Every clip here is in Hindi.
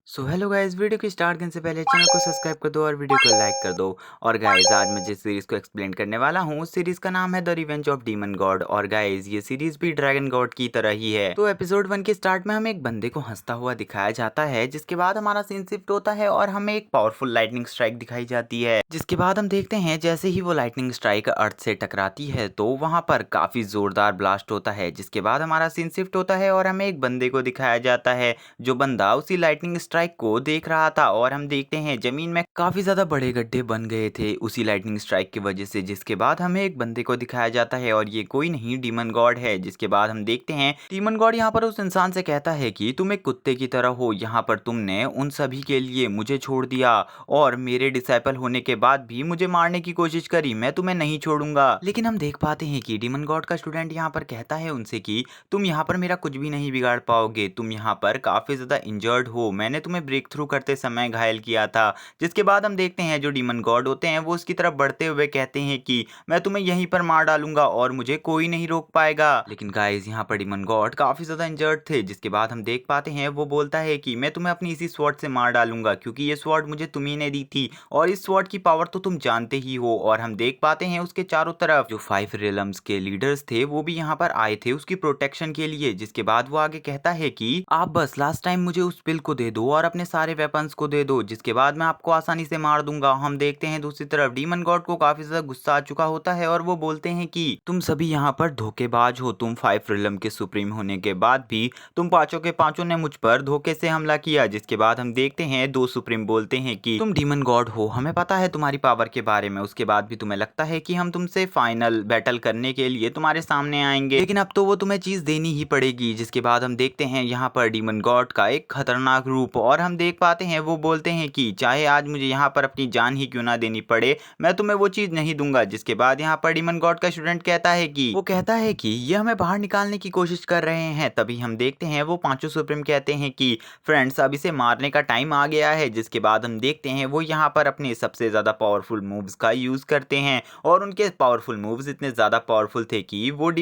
हेलो गाइस, वीडियो की स्टार्ट करने से पहले चैनल को सब्सक्राइब कर दो और वीडियो को लाइक कर दो। और गाइस, आज मैं जिस सीरीज़ को एक्सप्लेन करने वाला हूँ उस सीरीज़ का नाम है the revenge of demon God. और गाइस, ये सीरीज़ भी ड्रैगन गॉड की तरह ही है। तो एपिसोड 1 के स्टार्ट में हमें एक बंदे को हंसता हुआ दिखाया जाता है, जिसके बाद हमारा सीन शिफ्ट होता है और हमें एक पावरफुल लाइटनिंग स्ट्राइक दिखाई जाती है। जिसके बाद हम देखते हैं जैसे ही वो लाइटनिंग स्ट्राइक अर्थ से टकराती है तो वहां पर काफी जोरदार ब्लास्ट होता है। जिसके बाद हमारा सीन शिफ्ट होता है और हमें एक बंदे को दिखाया जाता है जो बंदा उसी लाइटनिंग स्ट्राइक को देख रहा था। और हम देखते हैं जमीन में काफी ज्यादा बड़े गड्ढे बन गए थे उसी लाइटनिंग स्ट्राइक की वजह से। जिसके बाद हमें एक बंदे को दिखाया जाता है और ये कोई नहीं डीमन गॉड है। जिसके बाद हम देखते हैं डीमन गॉड यहाँ पर उस इंसान से कहता है कि तुम एक कुत्ते की तरह हो, यहाँ पर तुमने उन सभी के लिए मुझे छोड़ दिया और मेरे डिसाइपल होने के बाद भी मुझे मारने की कोशिश करी, मैं तुम्हें नहीं छोड़ूंगा। लेकिन हम देख पाते हैं कि डीमन गॉड का स्टूडेंट यहाँ पर कहता है उनसे कि तुम यहाँ पर मेरा कुछ भी नहीं बिगाड़ पाओगे, तुम यहाँ पर काफी ज्यादा इंजर्ड हो, मैंने तुम्हें ब्रेक थ्रू करते समय घायल किया था। जिसके बाद हम देखते हैं जो डीमन गॉड होते हैं वो उसकी तरफ बढ़ते हुए कहते हैं कि मैं तुम्हें यहीं पर मार डालूंगा और मुझे कोई नहीं रोक पाएगा। लेकिन गाइस, यहाँ पर डीमन गॉड काफी ज्यादा इंजर्ड थे। जिसके बाद हम देख पाते हैं वो बोलता है कि मैं तुम्हें अपनी इसी स्वॉर्ड से मार डालूंगा क्योंकि ये स्वॉर्ड मुझे तुम्ही ने दी थी और इस स्वॉर्ड की पावर तो तुम जानते ही हो। और हम देख पाते हैं उसके चारों तरफ जो 5 रियल्म्स के लीडर्स थे वो भी यहाँ पर आए थे उसकी प्रोटेक्शन के लिए। जिसके बाद वो आगे कहता है कि आप बस लास्ट टाइम मुझे उस पिल को दे दो और अपने सारे वेपन्स को दे दो, जिसके बाद मैं आपको आसानी से मार दूंगा। हम देखते हैं दूसरी तरफ डीमन गॉड को काफी ज्यादा गुस्सा आ चुका होता है और वो बोलते हैं कि तुम सभी यहाँ पर धोखेबाज हो, तुम 5 रियल्म के सुप्रीम होने के बाद भी तुम पांचों के पांचों ने मुझ पर धोखे से हमला किया। जिसके बाद हम देखते हैं 2 सुप्रीम बोलते हैं कि तुम डीमन गॉड हो, हमें पता है तुम्हारी पावर के बारे में, उसके बाद भी तुम्हें लगता है कि हम तुमसे फाइनल बैटल करने के लिए तुम्हारे सामने आएंगे, लेकिन अब तो वो तुम्हें चीज देनी ही पड़ेगी। जिसके बाद हम देखते हैं यहाँ पर डीमन गॉड का एक खतरनाक रूप और हम देख पाते हैं वो बोलते हैं कि चाहे आज मुझे यहाँ पर अपनी जान ही क्यों ना देनी पड़े, मैं तुम्हें वो चीज नहीं दूंगा। जिसके बाद यहाँ पर डीमन गॉड का स्टूडेंट कहता है कि वो कहता है कि ये हमें बाहर निकालने की कोशिश कर रहे हैं। तभी हम देखते हैं वो पांचों सुप्रीम कहते हैं कि फ्रेंड्स, अब इसे मारने का टाइम आ गया है। जिसके बाद हम देखते हैं वो यहाँ पर अपने सबसे ज्यादा पावरफुल मूव्स का यूज करते हैं और उनके पावरफुल मूव्स इतने ज्यादा पावरफुल थे कि वो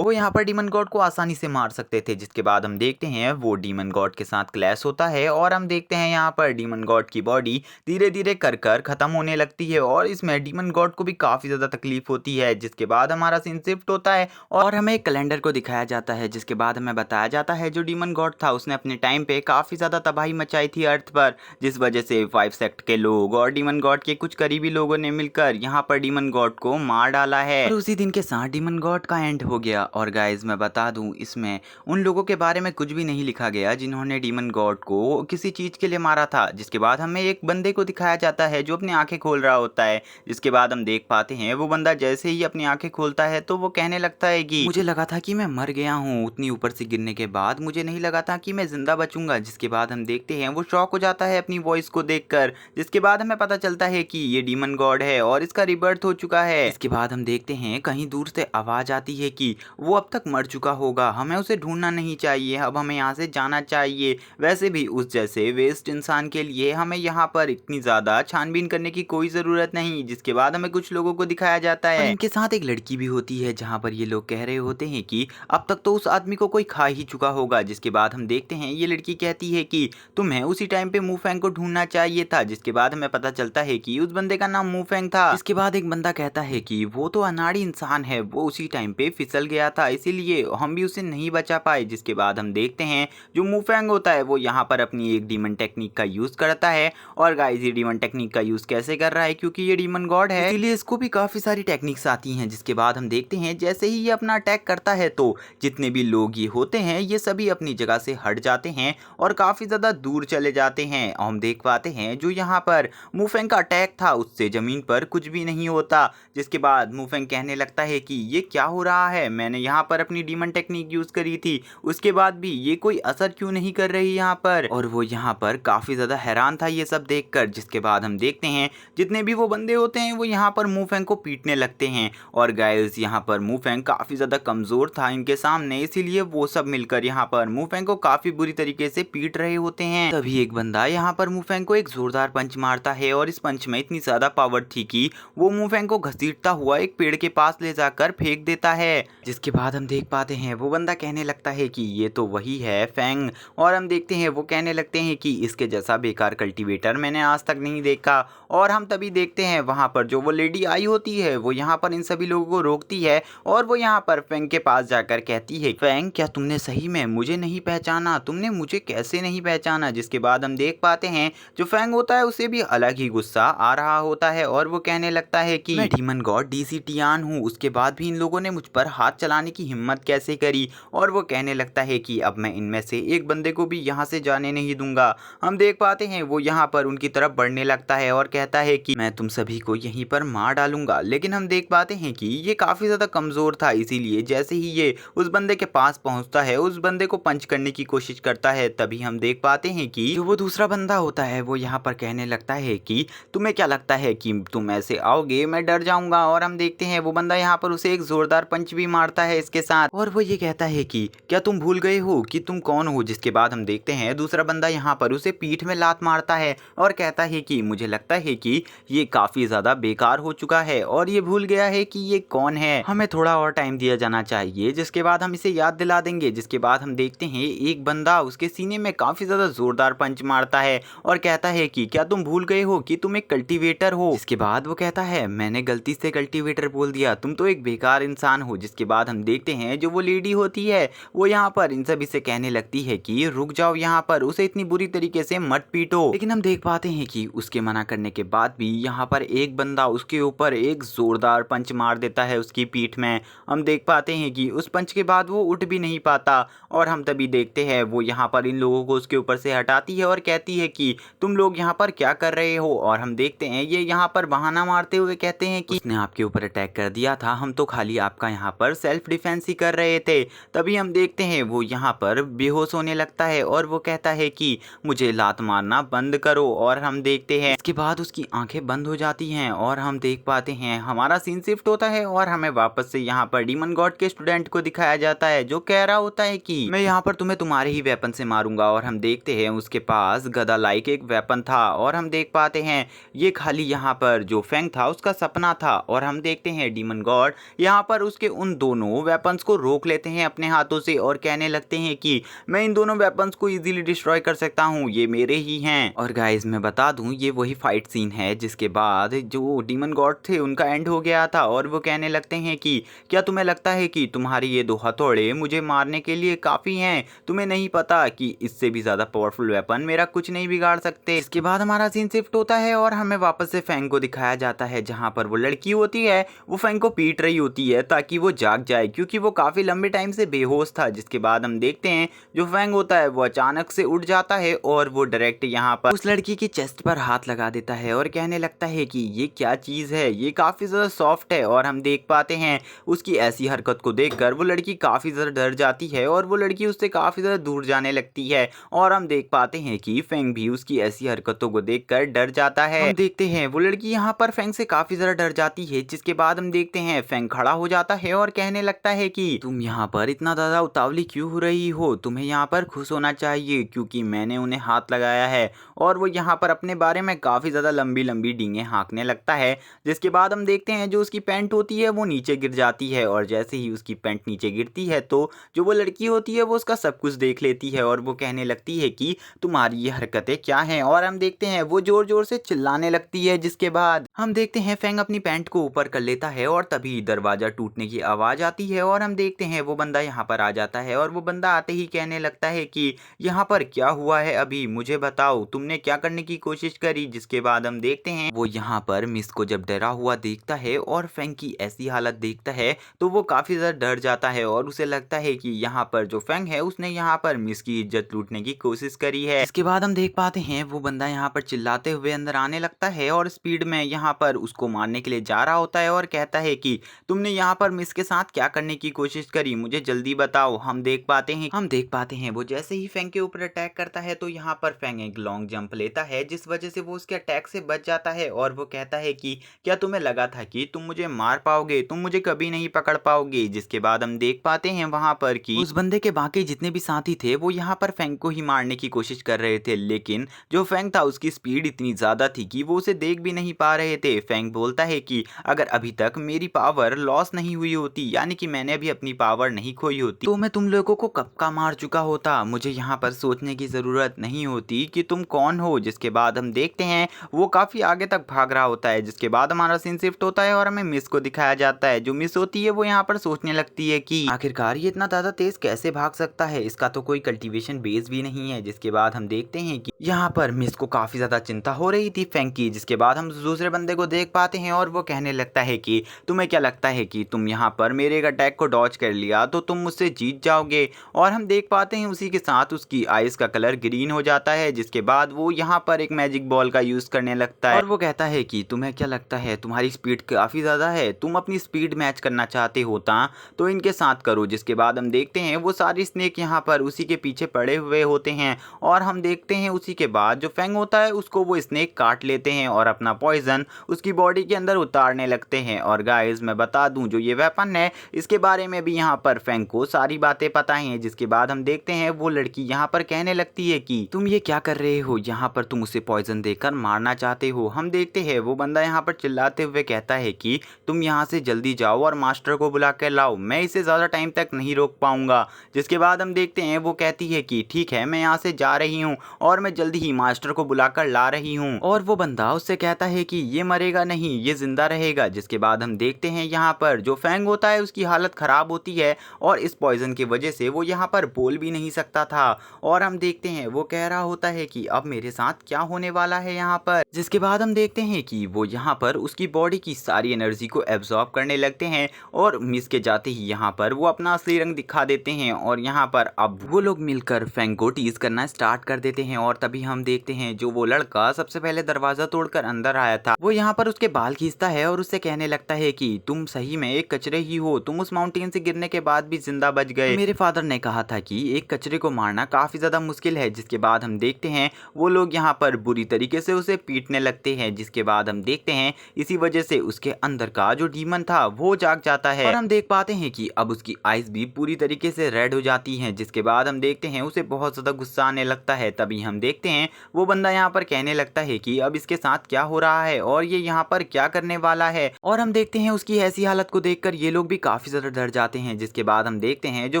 यहाँ पर डीमन गॉड को आसानी से मार सकते थे। जिसके बाद हम देखते हैं वो डीमन गॉड के साथ क्लैश होता है और हम देखते हैं यहाँ पर डीमन गॉड की बॉडी धीरे धीरे कर कर खत्म होने लगती है और इसमें डीमन गॉड को भी काफी ज्यादा तकलीफ होती है। जिसके बाद हमारा सीन शिफ्ट होता है और हमें एक कैलेंडर को दिखाया जाता है। जिसके बाद हमें बताया जाता है जो डीमन गॉड था उसने अपने टाइम पे काफी ज्यादा तबाही मचाई थी अर्थ पर, जिस वजह से 5 सेक्ट के लोग और डीमन गॉड के कुछ करीबी लोगों ने मिलकर यहाँ पर डीमन गॉड को मार डाला है और उसी दिन के साथ डीमन गॉड का एंड हो गया। और गाइज, मैं बता दूं इसमें उन लोगों के बारे में कुछ भी नहीं लिखा गया जिन्होंने डीमन गॉड को किसी चीज के लिए मारा था। जिसके बाद हमें एक बंदे को दिखाया जाता है जो अपनी आंखें खोल रहा होता है। जिसके बाद हम देख पाते हैं वो बंदा जैसे ही अपनी आंखें खोलता है तो वो कहने लगता है कि मुझे लगा था कि मैं मर गया हूँ, उतनी ऊपर से गिरने के बाद मुझे नहीं लगा था कि मैं जिंदा बचूंगा। जिसके बाद हम देखते हैं वो शॉक हो जाता है अपनी वॉइस को देखकर। जिसके बाद हमें पता चलता है कि ये डीमन गॉड है और इसका रिबर्थ हो चुका है। इसके बाद हम देखते हैं कहीं दूर से आवाज आती है कि वो अब तक मर चुका होगा, हमें उसे ढूंढना नहीं चाहिए, अब हमें यहाँ से जाना चाहिए। वैसे भी उस जैसे वेस्ट इंसान के लिए हमें यहाँ पर इतनी ज्यादा छानबीन करने की कोई जरूरत नहीं। जिसके बाद हमें कुछ लोगों को दिखाया जाता है और इनके साथ एक लड़की भी होती है जहाँ पर ये लोग कह रहे होते हैं कि अब तक तो उस आदमी को कोई खा ही चुका होगा। जिसके बाद हम देखते हैं ये लड़की कहती है कि तुम्हें उसी टाइम पे मुफेंग को ढूंढना चाहिए था। जिसके बाद हमें पता चलता है कि उस बंदे का नाम मुफेंग था। इसके बाद एक बंदा कहता है कि वो तो अनाड़ी इंसान है, वो उसी टाइम पे फिसल गया था इसीलिए हम भी उसे नहीं बचा पाए। जिसके बाद हम देखते हैं जो मुफेंग होता है वो यहाँ पर अपनी एक डीमन टेक्निक का यूज करता है। और गाइस, ये डीमन टेक्निक का यूज कैसे कर रहा है, क्योंकि ये डीमन गॉड है इसीलिए इसको भी काफी सारी टेक्निक्स आती हैं। जिसके बाद हम देखते हैं जैसे ही ये अपना अटैक करता है तो जितने भी लोग ये होते हैं ये सभी अपनी जगह से हट जाते हैं और काफी ज्यादा दूर चले जाते हैं। हम देख पाते हैं जो यहाँ पर मुफेंग का अटैक था उससे जमीन पर कुछ भी नहीं होता। जिसके बाद मुफेंग कहने लगता है कि ये क्या हो रहा है, मैंने यहाँ पर अपनी डीमन टेक्निक यूज करी थी उसके बाद भी ये कोई असर क्यों नहीं कर रही यहाँ पर। और वो यहाँ पर काफी ज्यादा हैरान था ये सब देखकर। जिसके बाद हम देखते हैं जितने भी वो बंदे होते हैं वो यहाँ पर मुफेंग को पीटने लगते हैं और गाइस, यहाँ पर मुफेंग काफी ज्यादा कमजोर था इनके सामने, इसीलिए वो सब मिलकर यहाँ पर मुफेंग को काफी बुरी तरीके से पीट रहे होते हैं। तभी एक बंदा यहाँ पर मुफेंग को एक जोरदार पंच मारता है और इस पंच में इतनी ज्यादा पावर थी कि वो मुफेंग को घसीटता हुआ एक पेड़ के पास ले जाकर फेंक देता है। जिसके बाद हम देख पाते हैं वो बंदा कहने लगता है कि ये तो वही है फेंग। और हम देखते हैं वो कहने लगते हैं कि इसके जैसा बेकार कल्टीवेटर मैंने आज तक नहीं देखा। और हम तभी देखते हैं वहाँ पर जो वो लेडी आई होती है वो यहाँ पर इन सभी लोगों को रोकती है और वो यहाँ पर फेंग के पास जाकर कहती है, फेंग क्या तुमने सही में मुझे नहीं पहचाना, तुमने मुझे कैसे नहीं पहचाना। जिसके बाद हम देख पाते हैं जो फेंग होता है उसे भी अलग ही गुस्सा आ रहा होता है और वो कहने लगता है कि मैं डीमन गॉड डीसी टियान हूँ, उसके बाद भी इन लोगों ने मुझ पर हाथ चलाने की हिम्मत कैसे करी। और वो कहने लगता है कि अब मैं इनमें से एक बंदे को भी यहाँ से जाने नहीं दूंगा। हम देख पाते हैं वो यहाँ पर उनकी तरफ बढ़ने लगता है और कहता है कि मैं तुम सभी को यहीं पर मार डालूंगा। लेकिन हम देख पाते हैं कि ये काफी ज्यादा कमजोर था, इसीलिए जैसे ही ये उस बंदे के पास पहुंचता है उस बंदे को पंच करने की कोशिश करता है। तभी हम देख पाते हैं कि जो वो दूसरा बंदा होता है वो यहाँ पर कहने लगता है कि तुम्हें क्या लगता है कि तुम ऐसे आओगे, मैं डर जाऊंगा। और हम देखते हैं वो बंदा यहाँ पर उसे एक जोरदार पंच भी मारता है इसके साथ और वो ये कहता है कि क्या तुम भूल गए हो कि तुम कौन हो। जिसके बाद हम देखते हैं दूसरा बंदा यहाँ पर उसे पीठ में लात मारता है और कहता है कि मुझे लगता है कि ये काफी ज्यादा बेकार हो चुका है और ये भूल गया है कि ये कौन है, हमें थोड़ा और टाइम दिया जाना चाहिए, जिसके बाद हम इसे याद दिला देंगे। जिसके बाद हम देखते हैं एक बंदा उसके सीने में काफी ज्यादा जोरदार पंच मारता है और कहता है कि क्या तुम भूल गए हो कि तुम एक कल्टीवेटर हो। इसके बाद वो कहता है मैंने गलती से कल्टीवेटर बोल दिया, तुम तो एक बेकार इंसान हो। जिसके बाद हम देखते हैं जो वो लेडी होती है वो यहाँ पर इन सभी से कहने लगती है कि रुक जाओ, यहाँ पर उसे इतनी बुरी तरीके से मत पीटो। लेकिन हम देख पाते हैं कि उसके मना करने के बाद भी यहाँ पर एक बंदा उसके ऊपर एक जोरदार पंच मार देता है उसकी पीठ में। हम देख पाते हैं कि उस पंच के बाद वो उठ भी नहीं पाता और हम तभी देखते हैं वो यहाँ पर इन लोगों को उसके ऊपर से हटाती है और कहती है कि तुम लोग यहाँ पर क्या कर रहे हो। और हम देखते हैं ये यहाँ पर बहाना मारते हुए कहते हैं कि उसने आपके ऊपर अटैक कर दिया था, हम तो खाली आपका यहाँ पर सेल्फ डिफेंस ही कर रहे थे। तभी हम देखते हैं वो यहाँ पर बेहोश होने लगता है और वो कहता है कि मुझे लात मारना बंद करो। और हम देखते हैं इसके बाद उसकी आंखें बंद हो जाती हैं और हम देख पाते हैं हमारा सीन शिफ्ट होता है और हमें वापस से यहाँ पर डीमन गॉड के स्टूडेंट को दिखाया जाता है जो कह रहा होता है कि मैं यहाँ पर तुम्हें तुम्हारे ही वेपन से मारूंगा। और हम देखते हैं उसके पास गदा लाइक एक वेपन था और हम देख पाते हैं ये खाली यहाँ पर जो फेंग था उसका सपना था। और हम देखते हैं डीमन गॉड यहाँ पर उसके उन दोनों वेपन्स को रोक लेते हैं अपने हाथों से और कहने लगते हैं कि मैं इन दोनों वेपन्स को इजीली डिस्ट्रॉय कर सकता हूँ, ये मेरे ही हैं। और गाइस मैं बता दूं ये वही फाइट सीन है जिसके बाद जो डीमन गॉड थे उनका एंड हो गया था और वो कहने लगते हैं कि क्या तुम्हें लगता है कि तुम्हारे ये दो हथौड़े मुझे मारने के लिए काफी हैं, तुम्हें नहीं पता कि इससे भी ज्यादा पावरफुल वेपन मेरा कुछ नहीं बिगाड़ सकते। इसके बाद हमारा सीन शिफ्ट होता है और हमें वापस से फेंग को दिखाया जाता है जहां पर वो लड़की होती है वो फेंग को पीट रही होती है ताकि वो जाग जाए क्योंकि वो काफी लंबे टाइम से बेहोश था। जिसके बाद हम देखते हैं जो फेंग होता है वो अचानक से उठ जाता है और वो डायरेक्ट यहाँ पर उस लड़की की चेस्ट पर हाथ लगा देता है और कहने लगता है कि ये क्या चीज है, ये काफी ज्यादा सॉफ्ट है। और हम देख पाते हैं उसकी ऐसी हरकत को देखकर वो लड़की काफी ज्यादा डर जाती है और वो लड़की उससे काफी ज्यादा दूर जाने लगती है। और हम देख पाते हैं कि फेंग भी उसकी ऐसी हरकतों को देखकर डर जाता है। हम देखते हैं वो लड़की यहाँ पर फेंग से काफी ज्यादा डर जाती है। जिसके बाद हम देखते हैं फेंग खड़ा हो जाता है और कहने लगता है कि तुम यहाँ पर इतना ज्यादा उतावली क्यों हो रही हो, तुम्हें यहाँ पर खुश होना चाहिए क्योंकि मैंने उन्हें हाथ लगाया है। और वो यहाँ पर अपने बारे में काफी ज्यादा लंबी लंबी डींगे हाँकने लगता है। जिसके बाद हम देखते हैं जो उसकी पैंट होती है वो नीचे गिर जाती है और जैसे ही उसकी पैंट नीचे गिरती है तो जो वो लड़की होती है वो उसका सब कुछ देख लेती है और वो कहने लगती है कि तुम्हारी ये हरकतें क्या हैं। और हम देखते हैं वो जोर जोर से चिल्लाने लगती है। जिसके बाद हम देखते हैं फेंग अपनी पैंट को ऊपर कर लेता है और तभी दरवाजा टूटने की आवाज आती है और हम देखते हैं वो बंदा यहाँ पर आ जाता है और वो बंदा आते ही कहने लगता है कि यहाँ पर क्या हुआ है, अभी मुझे बताओ तुमने क्या करने की कोशिश करी। जिसके बाद हम देखते हैं वो यहाँ पर मिस को जब डरा हुआ देखता है और फेंग की ऐसी हालत देखता है तो वो काफी ज्यादा डर जाता है और उसे लगता है कि यहाँ पर जो फेंग है उसने यहाँ पर मिस की इज्जत लूटने की कोशिश करी है। इसके बाद हम देख पाते हैं वो बंदा यहाँ पर चिल्लाते हुए अंदर आने लगता है और स्पीड में यहाँ पर उसको मारने के लिए जा रहा होता है और कहता है कि तुमने यहाँ पर मिस के साथ क्या करने की कोशिश करी, मुझे जल्दी बताओ। हम देख पाते हैं वो जैसे ही फेंग के ऊपर अटैक करता है तो यहाँ पर फेंग एक लॉन्ग जंप लेता है जिस वजह से वो उसके अटैक से बच जाता है और वो कहता है कि क्या तुम्हें लगा था कि तुम मुझे मार पाओगे, तुम मुझे कभी नहीं पकड़ पाओगे। जिसके बाद हम देख पाते हैं वहां पर कि उस बंदे के बाकी जितने भी साथी थे वो यहाँ पर फेंग को ही मारने की कोशिश कर रहे थे, लेकिन जो फेंग था उसकी स्पीड इतनी ज्यादा थी कि वो उसे देख भी नहीं पा रहे थे। फेंग बोलता है कि अगर अभी तक मेरी पावर लॉस नहीं हुई होती, यानी कि मैंने अभी अपनी पावर नहीं खोई होती, तो मैं तुम लोगों को कब का मार चुका होता। मुझे यहाँ पर सोचने पूछने की ज़रूरत नहीं होती कि तुम कौन हो। जिसके बाद हम देखते हैं वो काफ़ी आगे तक भाग रहा होता है। जिसके बाद हमारा सीन शिफ्ट होता है और हमें मिस को दिखाया जाता है। जो मिस होती है वो यहाँ पर सोचने लगती है कि आखिरकार ये इतना ज़्यादा तेज़ कैसे भाग सकता है, इसका तो कोई कल्टीवेशन बेस भी नहीं है। जिसके बाद हम देखते हैं कि यहाँ पर मिस को काफ़ी ज़्यादा चिंता हो रही थी फैंक की। जिसके बाद हम दूसरे बंदे को देख पाते हैं और वो कहने लगता है कि तुम्हें क्या लगता है कि तुम यहाँ पर मेरे एक अटैक को डॉज कर लिया तो तुम मुझसे जीत जाओगे। और हम देख पाते हैं उसी के साथ उसकी आइस का कलर ग्रीन हो जाता है। जिसके बाद वो यहाँ पर एक मैजिक बॉल का यूज़ करने लगता है और वो कहता है कि तुम्हें क्या लगता है तुम्हारी स्पीड काफ़ी ज़्यादा है, तुम अपनी स्पीड मैच करना चाहते होता तो इनके साथ करो। जिसके बाद हम देखते हैं वो सारी स्नेक यहाँ पर उसी के पीछे पड़े हुए होते हैं और हम देखते हैं उसी के बाद जो फैंग होता है उसको वो स्नेक काट लेते हैं और अपना पॉइजन उसकी बॉडी के अंदर उतारने लगते हैं। और गाइस मैं बता दूं जो ये वेपन है इसके बारे में भी यहाँ पर फैंग को सारी बातें पता हैं। जिसके बाद हम देखते हैं वो लड़की यहाँ पर कहने लगती है कि तुम ये क्या कर रहे हो, यहाँ पर तुम उसे पॉइजन देकर मारना चाहते हो। हम देखते हैं वो बंदा यहाँ पर चिल्लाते हुए कहता है कि तुम यहाँ से जल्दी जाओ और मास्टर को बुला कर लाओ, मैं इसे ज़्यादा टाइम तक नहीं रोक पाऊंगा। जिसके बाद हम देखते हैं वो कहती है कि ठीक है मैं यहाँ से जा रही हूँ और मैं जल्दी ही मास्टर को बुलाकर ला रही हूँ। और वो बंदा उससे कहता है कि ये मरेगा नहीं, ये जिंदा रहेगा। जिसके बाद हम देखते हैं यहाँ पर जो फैंग होता है उसकी हालत खराब होती है और इस पॉइजन की वजह से वो यहाँ पर बोल भी नहीं सकता था। और हम देखते हैं वो कह रहा होता है कि अब मेरे साथ क्या होने वाला है यहाँ पर। जिसके बाद हम देखते हैं कि वो यहाँ पर उसकी बॉडी की सारी एनर्जी को एब्जॉर्ब करने लगते हैं और मिस के जाते ही यहाँ पर वो अपना असली रंग दिखा देते हैं। और यहाँ पर अब वो लोग मिलकर फैंग को टीज करना स्टार्ट कर देते हैं। और तभी हम देखते हैं जो वो लड़का सबसे पहले दरवाजा तोड़कर अंदर आया था वो यहाँ पर उसके बाल खींचता है और उससे कहने लगता है कि तुम सही में एक कचरे ही हो, तुम उस माउंटेन से गिरने के बाद भी जिंदा बच गए। मेरे फादर ने कहा था कि एक कचरे को मारना काफी ज्यादा मुश्किल है। जिसके बाद हम देखते हैं वो लोग यहाँ पर बुरी तरीके से उसे पीटने लगते हैं। जिसके बाद हम देखते हैं इसी वजह से उसके अंदर का जो डीमन था वो जाग जाता है और हम देख पाते हैं कि अब उसकी आइज भी पूरी तरीके से रेड हो जाती हैं। जिसके बाद हम देखते हैं उसे बहुत ज्यादा गुस्सा आने लगता है। तभी हम देखते हैं वो बंदा यहाँ पर कहने लगता है कि अब इसके साथ क्या हो रहा है और ये यहाँ पर क्या करने वाला है। और हम देखते हैं उसकी ऐसी हालत को देखकर ये लोग भी काफी ज्यादा डर जाते हैं। जिसके बाद हम देखते हैं जो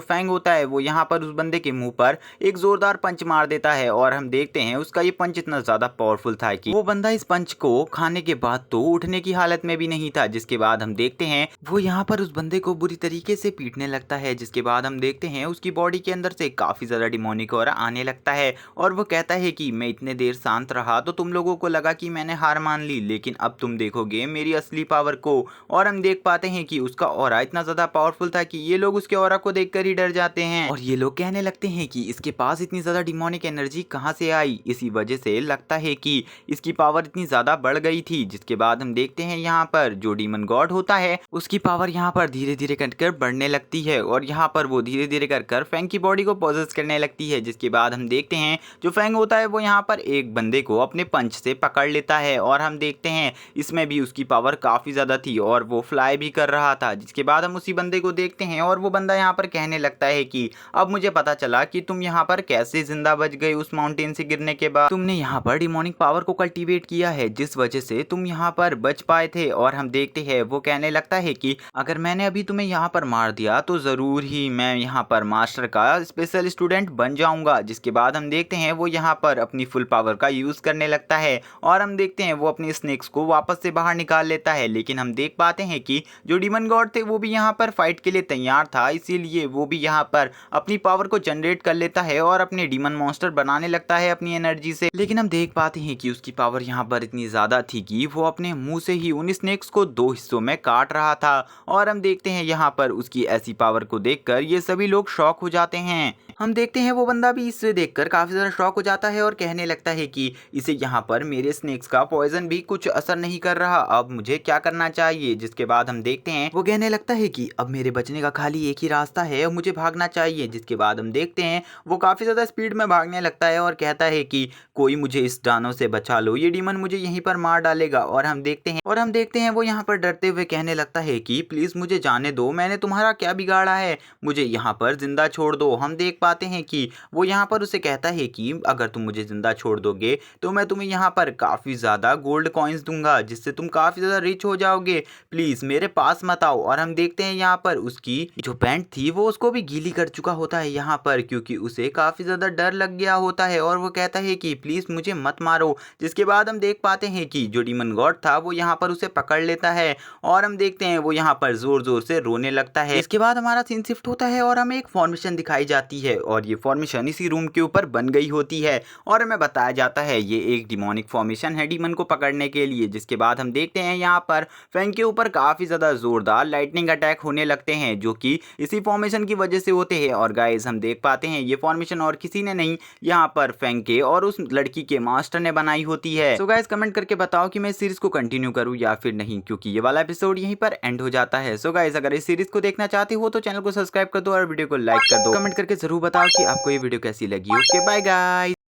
फैंग होता है वो यहाँ पर उस बंदे के मुंह पर एक जोरदार पंच मार देता है और हम देखते हैं उसका ये पंच इतना ज्यादा पावरफुल था कि वो बंदा इस पंच को खाने के बाद तो उठने की हालत में भी नहीं था। जिसके बाद हम देखते हैं वो यहाँ पर उस बंदे को बुरी तरीके से पीटने लगता है। जिसके बाद हम देखते हैं उसकी बॉडी के अंदर से काफी ज्यादा डिमोनिक ऑरा आने लगता है और वो कहता है कि मैं इतने देर शांत रहा तो तुम लोगों को लगा कि मैंने हार मान ली, लेकिन अब तुम देखोगे मेरी असली पावर को। और हम देख पाते हैं कि उसका ऑरा इतना ज्यादा पावरफुल था कि ये लोग उसके ऑरा को देखकर ही डर जाते हैं और ये लोग कहने लगते हैं कि इसके पास इतनी ज्यादा डिमोनिक एनर्जी कहां से आई। इसी वजह से लगता है कि इसकी पावर इतनी ज्यादा बढ़ गई थी। जिसके बाद हम देखते हैं यहाँ पर जो डीमन गॉड होता है उसकी पावर यहाँ पर धीरे धीरे कर बढ़ने लगती है और यहाँ पर वो धीरे धीरे कर फैंग की बॉडी को पॉजेस करने लगती है। जिसके बाद हम देखते हैं जो फैंग होता है वो यहाँ पर एक बंदे को अपने पंच से पकड़ लेता है और हम देखते हैं इसमें भी उसकी पावर काफी ज्यादा थी और वो फ्लाई भी कर रहा था। जिसके बाद हम उसी बंदे को देखते हैं और वो बंदा यहाँ पर कहने लगता है कि अब मुझे पता चला कि तुम यहाँ पर कैसे जिंदा बच गए उस माउंटेन से गिरने के बाद। तुमने यहाँ पर डिमोनिक पावर को कल्टीवेट किया है जिस वजह से तुम यहाँ पर बच पाए थे। और हम देखते हैं वो कहने लगता है कि अगर मैंने अभी तुम्हें यहाँ पर मार दिया तो जरूर ही मैं यहाँ पर मास्टर का स्पेशल स्टूडेंट बन जाऊंगा। जिसके बाद हम देखते हैं वो यहाँ पर अपनी फुल पावर का यूज करने लगता है और हम देखते हैं वो अपनी स्नेक्स को वापस से बाहर निकाल लेता है। लेकिन हम देख पाते हैं कि जो डीमन गॉड थे वो भी यहाँ पर फाइट के लिए तैयार था, इसीलिए वो भी यहाँ पर अपनी पावर को जनरेट कर लेता है और अपने डीमन मॉन्स्टर बनाने लगता है अपनी एनर्जी से। लेकिन हम देख पाते हैं कि उसकी पावर यहाँ पर इतनी ज्यादा थी कि वो अपने मुंह से ही उन स्नेक्स को 2 हिस्सों में काट रहा था। और हम देखते हैं यहाँ पर उसकी ऐसी पावर को देखकर ये सभी लोग शॉक हो जाते हैं। हम देखते हैं वो बंदा भी इसे देखकर काफी ज्यादा शॉक हो जाता है और कहने लगता है कि इसे यहाँ पर मेरे स्नेक्स का पॉइजन भी कुछ असर नहीं कर रहा, अब मुझे क्या करना चाहिए। जिसके बाद हम देखते हैं वो कहने लगता है कि अब मेरे बचने का खाली एक ही रास्ता है और मुझे भागना चाहिए। जिसके बाद हम देखते हैं वो काफी ज्यादा स्पीड में भागने लगता है और कहता है कि कोई मुझे इस दानों से बचा लो, ये डीमन मुझे यहीं पर मार डालेगा। और हम देखते हैं वो यहाँ पर डरते हुए कहने लगता है कि प्लीज मुझे जाने दो, मैंने तुम्हारा क्या बिगाड़ा है, मुझे यहाँ पर जिंदा छोड़ दो। हम देख पाते हैं कि वो यहाँ पर उसे कहता है कि अगर तुम मुझे जिंदा छोड़ दोगे तो मैं तुम्हें यहाँ पर काफी ज्यादा गोल्ड कॉइन्स दूंगा जिससे तुम काफी ज्यादा रिच हो जाओगे, प्लीज मेरे पास मत आओ। और हम देखते हैं यहाँ पर उसकी जो पैंट थी वो उसको भी गीली कर चुका होता है यहाँ पर, क्योंकि उसे काफी ज़्यादा डर लग गया होता है और वो कहता है कि प्लीज़ मुझे मत मारो। जिसके बाद हम देख पाते हैं कि जो डीमन गॉड था वो यहाँ पर उसे पकड़ लेता है और हम देखते हैं वो यहाँ पर ज़ोर ज़ोर से रोने लगता है। इसके बाद हमारा सीन शिफ्ट होता है और हमें एक फॉर्मेशन दिखाई जाती है और ये फॉर्मेशन इसी रूम के ऊपर बन गई होती है और हमें बताया जाता है ये एक डिमोनिक फॉर्मेशन है डीमन को पकड़ने के लिए। जिसके बाद हम देखते हैं यहाँ पर फैंग के ऊपर काफ़ी ज़्यादा ज़ोरदार लाइटनिंग अटैक होने लगते हैं जो कि इसी फॉर्मेशन की वजह से होते हैं। और गाइस हम देख पाते हैं ये फॉर्मेशन और किसी ने नहीं, यहाँ पर फैंग के और उस लड़की के मास्टर ने बनाई होती है। सो गाइस कमेंट करके बताओ कि मैं इस सीरीज को कंटिन्यू करूँ या फिर नहीं, क्योंकि ये वाला एपिसोड यहीं पर एंड हो जाता है। सो गाइस अगर इस सीरीज को देखना चाहते हो तो चैनल को सब्सक्राइब कर दो और वीडियो को लाइक कर दो। कमेंट करके जरूर बताओ कि आपको ये वीडियो कैसी लगी। Okay bye guys.